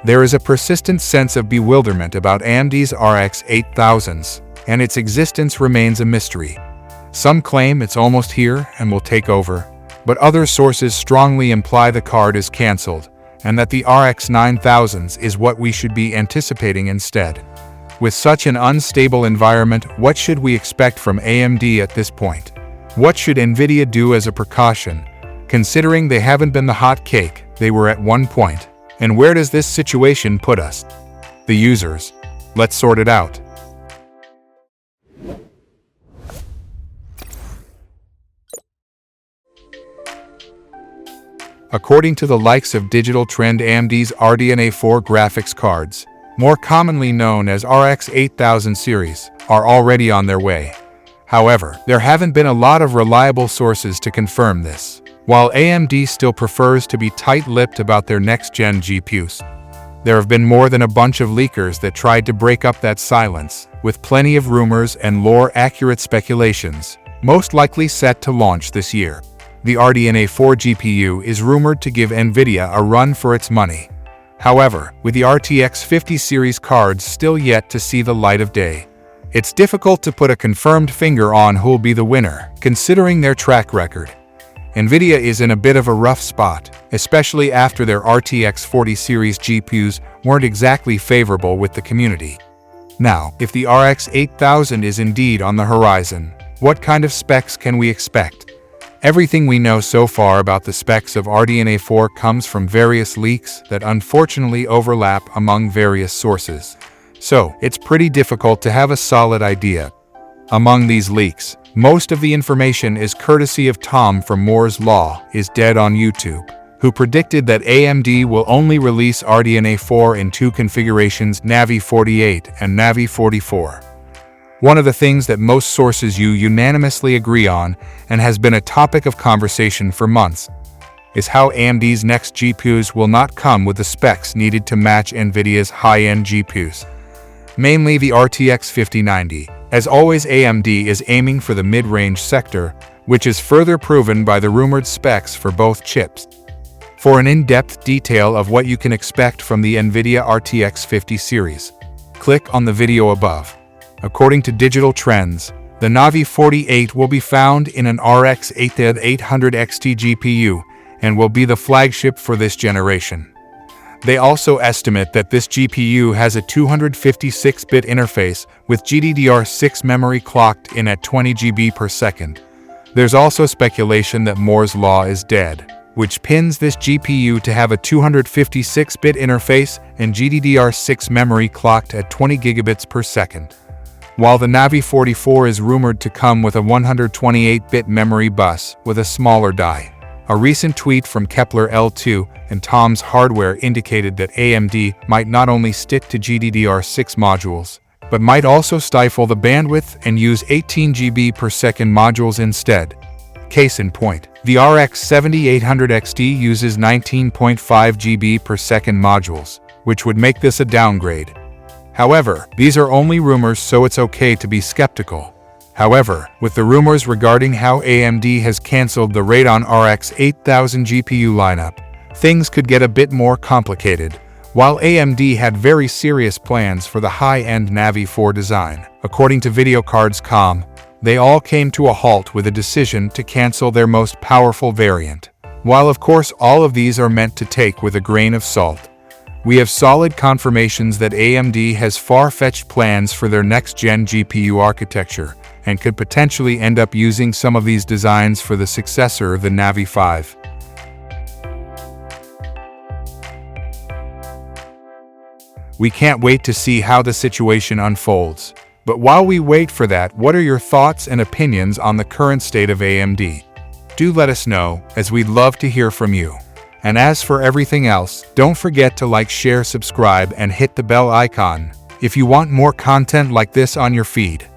There is a persistent sense of bewilderment about AMD's RX 8000s, and its existence remains a mystery. Some claim it's almost here and will take over, but other sources strongly imply the card is cancelled, and that the RX 9000s is what we should be anticipating instead. With such an unstable environment, what should we expect from AMD at this point? What should Nvidia do as a precaution, considering they haven't been the hot cake they were at one point? And where does this situation put us, the users? Let's sort it out. According to the likes of Digital Trend, AMD's RDNA 4 graphics cards, more commonly known as RX 8000 series, are already on their way. However, there haven't been a lot of reliable sources to confirm this. While AMD still prefers to be tight-lipped about their next-gen GPUs, there have been more than a bunch of leakers that tried to break up that silence, with plenty of rumors and lore-accurate speculations, most likely set to launch this year. The RDNA 4 GPU is rumored to give Nvidia a run for its money. However, with the RTX 50 series cards still yet to see the light of day, it's difficult to put a confirmed finger on who'll be the winner, considering their track record. Nvidia is in a bit of a rough spot, especially after their RTX 40 series GPUs weren't exactly favorable with the community. Now, if the RX 8000 is indeed on the horizon, what kind of specs can we expect? Everything we know so far about the specs of RDNA 4 comes from various leaks that unfortunately overlap among various sources. So, it's pretty difficult to have a solid idea. Among these leaks, most of the information is courtesy of Tom from Moore's Law is Dead on YouTube, who predicted that AMD will only release RDNA 4 in two configurations, Navi 48 and Navi 44. One of the things that most sources unanimously agree on, and has been a topic of conversation for months, is how AMD's next GPUs will not come with the specs needed to match Nvidia's high-end GPUs, mainly the RTX 5090. As always, AMD is aiming for the mid-range sector, which is further proven by the rumored specs for both chips. For an in-depth detail of what you can expect from the NVIDIA RTX 50 series, click on the video above. According to Digital Trends, the Navi 48 will be found in an RX 8800 XT GPU and will be the flagship for this generation. They also estimate that this GPU has a 256-bit interface with GDDR6 memory clocked in at 20 GB per second. There's also speculation that Moore's Law is dead, which pins this GPU to have a 256-bit interface and GDDR6 memory clocked at 20 gigabits per second. While the Navi 44 is rumored to come with a 128-bit memory bus with a smaller die. A recent tweet from Kepler L2 and Tom's Hardware indicated that AMD might not only stick to GDDR6 modules, but might also stifle the bandwidth and use 18 GB per second modules instead. Case in point, the RX 7800 XT uses 19.5 GB per second modules, which would make this a downgrade. However, these are only rumors, so it's okay to be skeptical. However, with the rumors regarding how AMD has cancelled the Radeon RX 8000 GPU lineup, things could get a bit more complicated. While AMD had very serious plans for the high-end Navi 4 design, according to VideoCards.com, they all came to a halt with a decision to cancel their most powerful variant. While of course all of these are meant to take with a grain of salt, we have solid confirmations that AMD has far-fetched plans for their next-gen GPU architecture, and could potentially end up using some of these designs for the successor of the Navi 5. We can't wait to see how the situation unfolds. But while we wait for that, what are your thoughts and opinions on the current state of AMD? Do let us know, as we'd love to hear from you. And as for everything else, don't forget to like, share, subscribe, and hit the bell icon if you want more content like this on your feed.